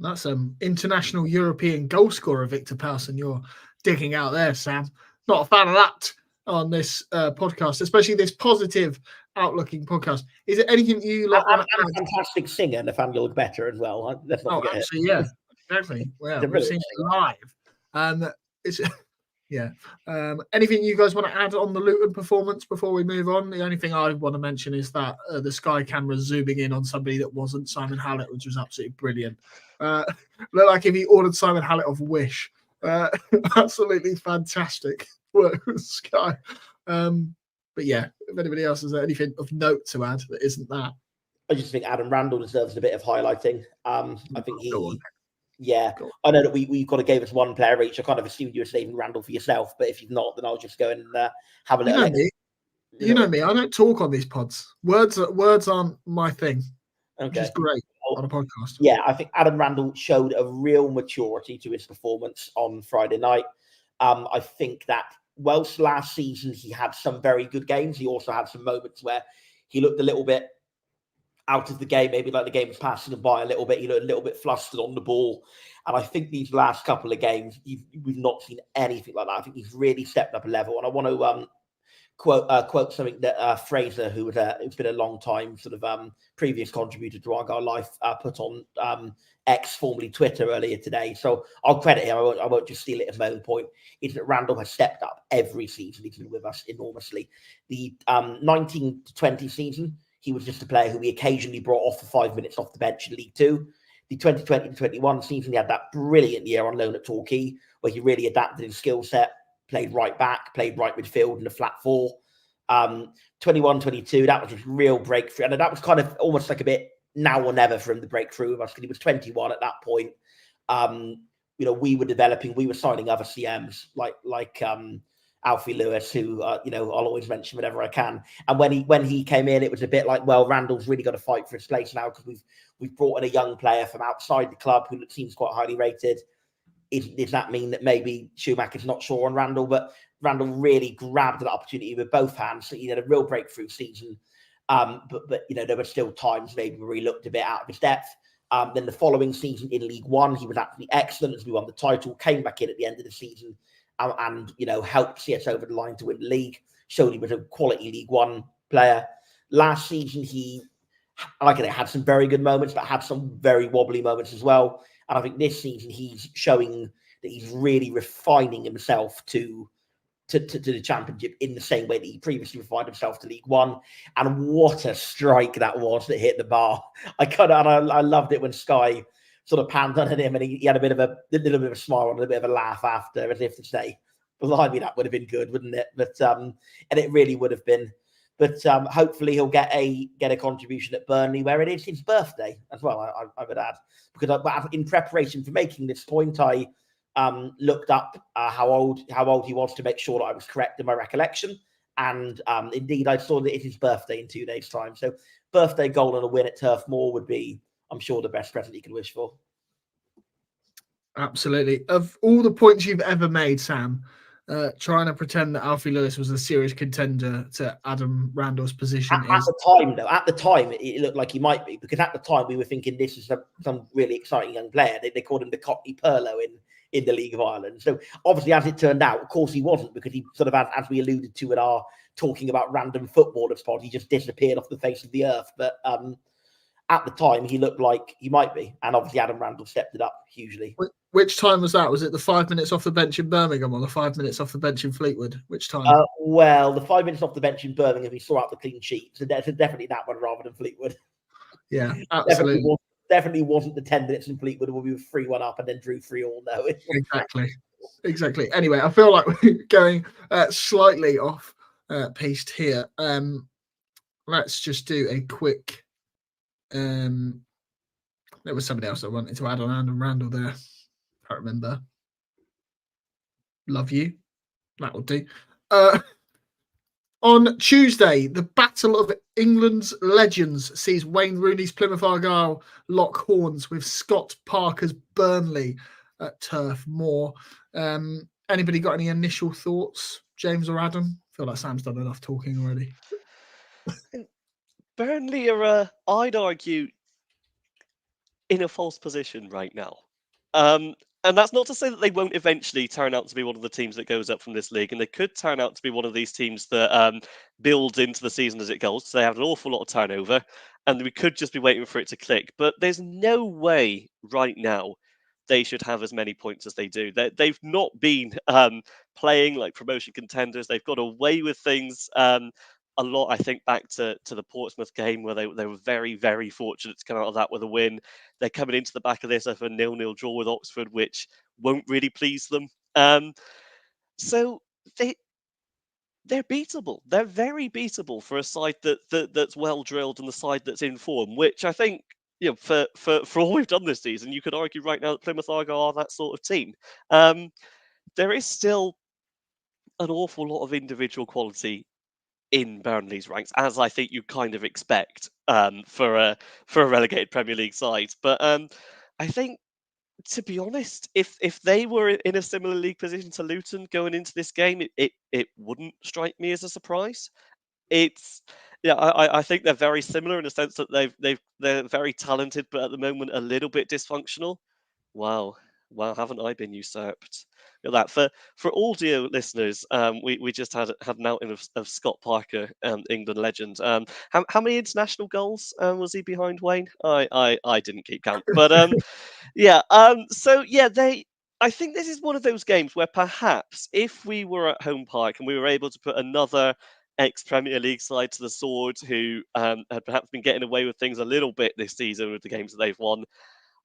That's international European goal scorer Victor Powson you're digging out there, Sam. Not a fan of that on this podcast, especially this positive outlooking podcast. Is there anything you like? I'm a fantastic singer, Nathaniel Ogbeta as well. Let's not forget actually, yeah, exactly. Well, we've seen it live. It's yeah. Anything you guys want to add on the Luton performance before we move on? The only thing I want to mention is that the Sky camera zooming in on somebody that wasn't Simon Hallett, which was absolutely brilliant. Looked like if he ordered Simon Hallett off Wish. Absolutely fantastic work with Sky. But yeah, if anybody else has anything of note to add that isn't that. I just think Adam Randall deserves a bit of highlighting. I think I know that we kind of gave us one player each. I kind of assumed you were saving Randall for yourself, but if you've not, then I'll just go and have a little. You know me. I don't talk on these pods. Words aren't my thing. Okay, which is great on a podcast. Yeah, I think Adam Randall showed a real maturity to his performance on Friday night. I think that whilst last season he had some very good games, he also had some moments where he looked a little bit out of the game, maybe like the game was passing him by a little bit. He looked a little bit flustered on the ball. And I think these last couple of games, we've not seen anything like that. I think he's really stepped up a level. And I want to quote something that Fraser, who's been a long time sort of previous contributor to Argyle Life, put on X, formerly Twitter, earlier today. So I'll credit him. I won't just steal it as my own point. Is that Randall has stepped up every season. He's been with us enormously. The 19 to 20 season, he was just a player who we occasionally brought off for 5 minutes off the bench in League Two. The 2020 to 21 season, he had that brilliant year on loan at Torquay, where he really adapted his skill set, played right back, played right midfield in the flat four. 21-22, that was his real breakthrough. And that was kind of almost like a bit now or never for him, the breakthrough with us, because he was 21 at that point. We were developing, we were signing other CMs like Alfie Lewis, who I'll always mention whenever I can. And when he came in, it was a bit like, well, Randall's really got to fight for his place now, because we've brought in a young player from outside the club who seems quite highly rated. Does that mean that maybe Schumacher's not sure on Randall? But Randall really grabbed that opportunity with both hands. So he had a real breakthrough season. But there were still times maybe where he looked a bit out of his depth. Then the following season in League One, he was absolutely excellent as we won the title, came back in at the end of the season and helped see us over the line to win the league. Showed he was a quality League One player. Last season, he had some very good moments, but had some very wobbly moments as well. And I think this season he's showing that he's really refining himself to the Championship in the same way that he previously refined himself to League One. And what a strike that was that hit the bar! I loved it when Sky sort of panned on at him, and he had a little bit of a smile and a bit of a laugh after, as if to say, "Blimey, that would have been good, wouldn't it?" But and it really would have been. But hopefully he'll get a contribution at Burnley, where it is his birthday as well, I would add. Because in preparation for making this point, I looked up how old he was to make sure that I was correct in my recollection. And indeed, I saw that it's his birthday in 2 days' time. So birthday goal and a win at Turf Moor would be, I'm sure, the best present you can wish for. Absolutely. Of all the points you've ever made, Sam, trying to pretend that Alfie Lewis was a serious contender to Adam Randall's position at the time, it looked like he might be, because at the time we were thinking this is some really exciting young player. They called him the Cockney Perlo in the League of Ireland. So obviously, as it turned out, of course he wasn't, because he sort of, as we alluded to in our talking about random footballers pod, he just disappeared off the face of the earth. But at the time, he looked like he might be. And obviously Adam Randall stepped it up hugely. Which time was that? Was it the 5 minutes off the bench in Birmingham or the 5 minutes off the bench in Fleetwood? Which time? Well, the 5 minutes off the bench in Birmingham, he saw out the clean sheet. So definitely that one rather than Fleetwood. Yeah, absolutely. Definitely wasn't the 10 minutes in Fleetwood where we were 3-1 up and then drew 3-3. No. Exactly. Anyway, I feel like we're going slightly off piste here. Let's just do a quick... there was somebody else that wanted to add on Adam Randall there. Can't remember. Love you. That will do. On Tuesday, the Battle of England's Legends sees Wayne Rooney's Plymouth Argyle lock horns with Scott Parker's Burnley at Turf Moor. Anybody got any initial thoughts, James or Adam? I feel like Sam's done enough talking already. Burnley are, I'd argue, in a false position right now. And that's not to say that they won't eventually turn out to be one of the teams that goes up from this league, and they could turn out to be one of these teams that builds into the season as it goes. So they have an awful lot of turnover, and we could just be waiting for it to click. But there's no way right now they should have as many points as they do. They've not been playing like promotion contenders. They've got away with things a lot, I think, back to the Portsmouth game where they were very, very fortunate to come out of that with a win. They're coming into the back of this of a 0-0 draw with Oxford, which won't really please them. So they're beatable. They're very beatable for a side that's well drilled and the side that's in form, which I think, for all we've done this season, you could argue right now that Plymouth Argyle are that sort of team. There is still an awful lot of individual quality in Burnley's ranks, as I think you kind of expect for a relegated Premier League side. But I think, to be honest, if they were in a similar league position to Luton going into this game, it wouldn't strike me as a surprise. I think they're very similar in the sense that they're very talented, but at the moment a little bit dysfunctional. Wow, haven't I been usurped? Look at that. For audio listeners, we just had an outing of Scott Parker, England legend. How many international goals was he behind Wayne? I didn't keep count, but yeah. I think this is one of those games where perhaps if we were at Home Park and we were able to put another ex-Premier League side to the sword who had perhaps been getting away with things a little bit this season with the games that they've won,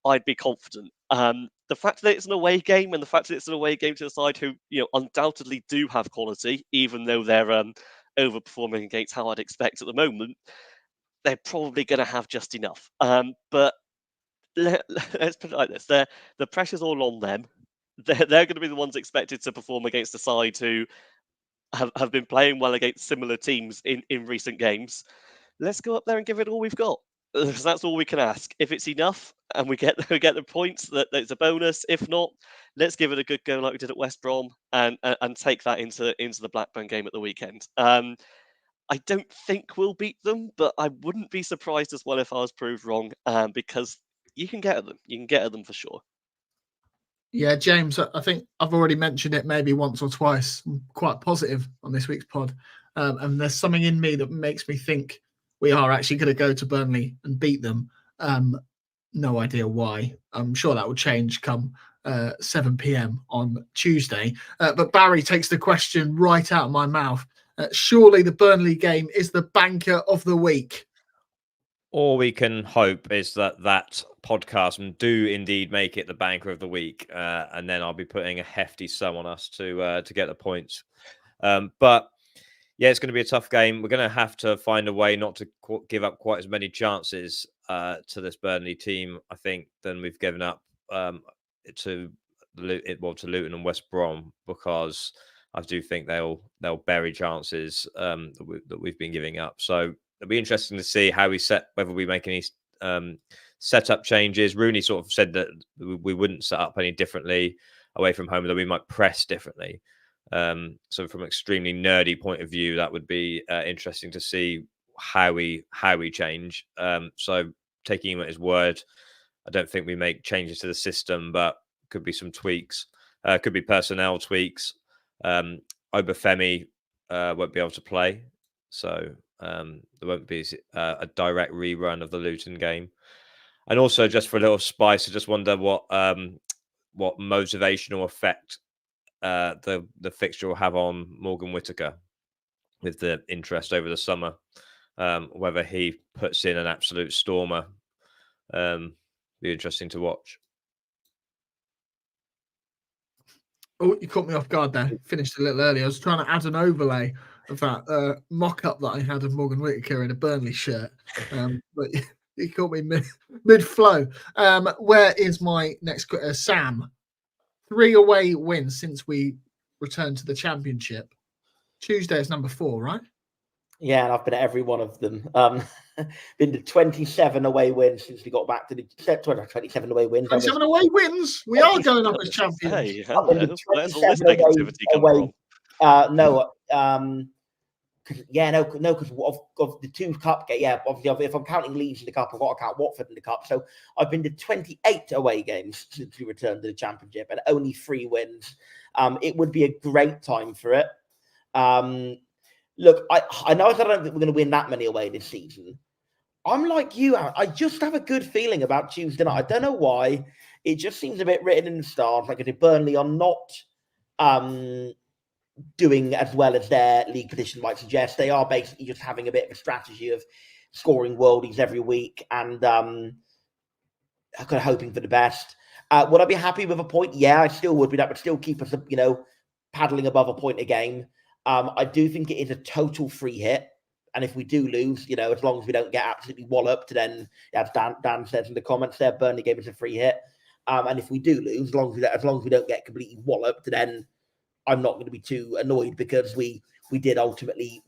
I'd be confident. The fact that it's an away game and the fact that it's an away game to a side who, undoubtedly do have quality, even though they're overperforming against how I'd expect at the moment, they're probably going to have just enough. But let's put it like this: the pressure's all on them. They're going to be the ones expected to perform against a side who have been playing well against similar teams in recent games. Let's go up there and give it all we've got. Because that's all we can ask. If it's enough and we get the points, that's a bonus. If not, let's give it a good go like we did at West Brom and take that into the Blackburn game at the weekend. I don't think we'll beat them, but I wouldn't be surprised as well if I was proved wrong, because you can get at them. You can get at them for sure. Yeah, James, I think I've already mentioned it maybe once or twice. I'm quite positive on this week's pod. And there's something in me that makes me think we are actually going to go to Burnley and beat them. No idea why. I'm sure that will change come 7 p.m. on Tuesday. But Barry takes the question right out of my mouth. Surely the Burnley game is the banker of the week. All we can hope is that podcast do indeed make it the banker of the week, and then I'll be putting a hefty sum on us to get the points. But yeah, it's going to be a tough game. We're going to have to find a way not to give up quite as many chances to this Burnley team, I think, than we've given up to Luton and West Brom, because I do think they'll bury chances that we've been giving up. So it'll be interesting to see how whether we make any setup changes. Rooney sort of said that we wouldn't set up any differently away from home, that we might press differently. So from an extremely nerdy point of view, that would be interesting to see how we change. So taking him at his word, I don't think we make changes to the system, but could be some tweaks. Could be personnel tweaks. Obafemi won't be able to play, so there won't be a direct rerun of the Luton game. And also, just for a little spice, I just wonder what motivational effect the fixture will have on Morgan Whittaker with the interest over the summer. Whether he puts in an absolute stormer, be interesting to watch. Oh, you caught me off guard there. Finished a little early. I was trying to add an overlay of that mock-up that I had of Morgan Whittaker in a Burnley shirt. But you caught me mid-flow. Where is my next Sam? 3 away wins since we returned to the Championship. Tuesday is number 4, right? Yeah, and I've been at every one of them. Been to 27 away wins since we got back to the 27 away wins. 27 away wins. We are going up as champions. Hey, I've been to hello. Where's all this 27 negativity come from? No, because of the two cup games. Yeah, obviously, if I'm counting Leeds in the cup, I've got to count Watford in the cup. So I've been to 28 away games since we returned to the Championship, and only 3 wins. It would be a great time for it. Look, I know I don't think we're going to win that many away this season. I'm like you, Aaron. I just have a good feeling about Tuesday night. I don't know why. It just seems a bit written in the stars. Like I said, Burnley are not doing as well as their league position might suggest. They are basically just having a bit of a strategy of scoring worldies every week and kind of hoping for the best. Would I be happy with a point? Yeah, I still would be. That would still keep us, paddling above a point a game. I do think it is a total free hit. And if we do lose, as long as we don't get absolutely walloped, then as Dan says in the comments there, Burnley gave us a free hit. And if we do lose, as long as we don't get completely walloped, then I'm not going to be too annoyed because we did ultimately.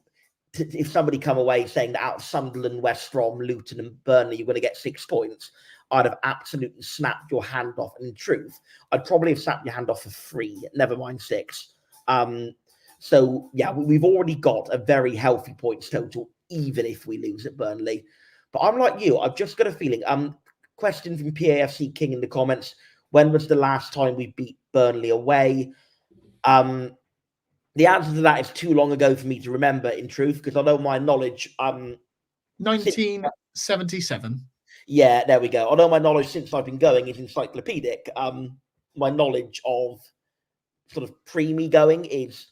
If somebody come away saying that out of Sunderland, West Brom, Luton, and Burnley, you're going to get 6 points, I'd have absolutely snapped your hand off. And in truth, I'd probably have snapped your hand off for 3, never mind 6. So, yeah, we've already got a very healthy points total, even if we lose at Burnley. But I'm like you. I've just got a feeling. Question from PAFC King in the comments. When was the last time we beat Burnley away? The answer to that is too long ago for me to remember, in truth, because I know my knowledge... 1977. Yeah, there we go. Although my knowledge since I've been going is encyclopedic, my knowledge of sort of pre-me going is...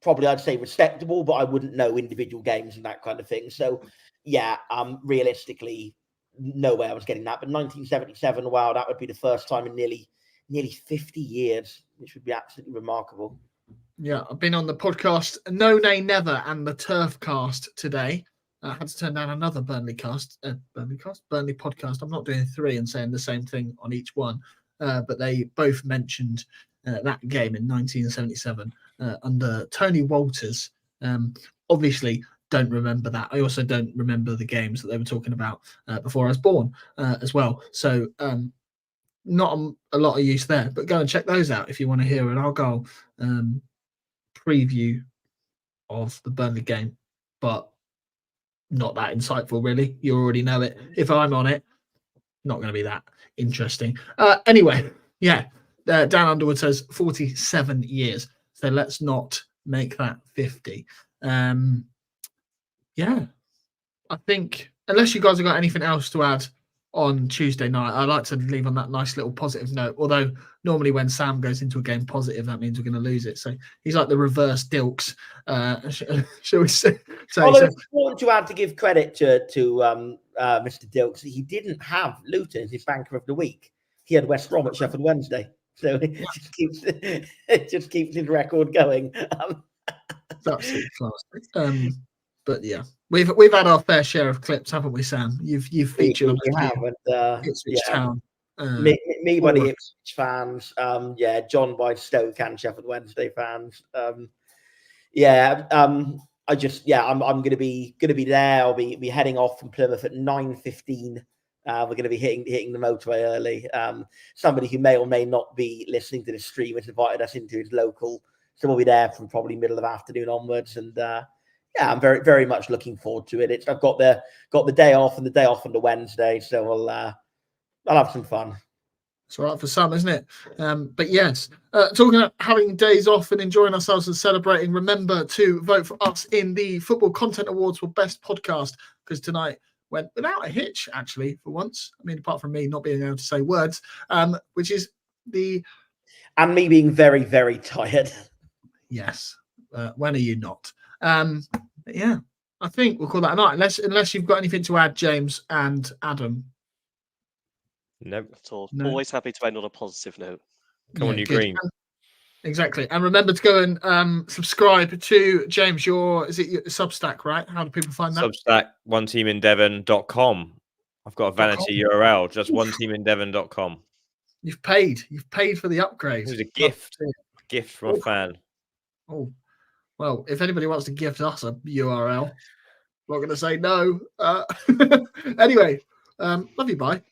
probably I'd say respectable, but I wouldn't know individual games and that kind of thing. So, yeah, realistically, no way I was getting that. But 1977, wow, that would be the first time in nearly 50 years, which would be absolutely remarkable. Yeah, I've been on the podcast No Nay Never and the Turf Cast today. I had to turn down another Burnley podcast. I'm not doing 3 and saying the same thing on each one, but they both mentioned that game in 1977 under Tony Walters. Obviously, don't remember that. I also don't remember the games that they were talking about before I was born as well. So not a lot of use there, but go and check those out if you want to hear an Argyle preview of the Burnley game, but not that insightful, really. You already know it. If I'm on it, not going to be that interesting. Anyway, yeah, Dan Underwood says 47 years. So let's not make that 50. Yeah, I think unless you guys have got anything else to add on Tuesday night, I'd like to leave on that nice little positive note. Although normally when Sam goes into a game positive, that means we're going to lose it. So he's like the reverse Dilks, shall we say? Although it's important to add to give credit to Mr. Dilks, he didn't have Luton as his banker of the week. He had West Brom at Sheffield Wednesday. So it just keeps his record going. It's absolutely class. But yeah, we've had our fair share of clips, haven't we, Sam? You've featured on Ipswich Town. Me by the Ipswich fans. John by Stoke and Sheffield Wednesday fans. I'm going to be there. I'll be heading off from Plymouth at 9:15. We're going to be hitting the motorway early. Somebody who may or may not be listening to the stream has invited us into his local, so we'll be there from probably middle of afternoon onwards. And I'm very, very much looking forward to it. I've got the day off and the day off on the Wednesday, so I'll have some fun. It's all right for some, isn't it? But yes, talking about having days off and enjoying ourselves and celebrating, remember to vote for us in the Football Content Awards for Best Podcast, because tonight went without a hitch, actually, for once. I mean, apart from me not being able to say words, which is and me being very, very tired. Yes. When are you not? Yeah, I think we'll call that a night, unless you've got anything to add, James and Adam. Nope, at all. No. Always happy to end on a positive note. Come on, you green. Exactly. And remember to go and subscribe to James, is it your Substack, right? How do people find that? Substack, oneteamindevon.com. I've got a vanity URL, just oneteamindevon.com. You've paid for the upgrade. It was a gift. Gift from a fan. Oh, well, if anybody wants to gift us a URL, not going to say no. Anyway, love you, bye.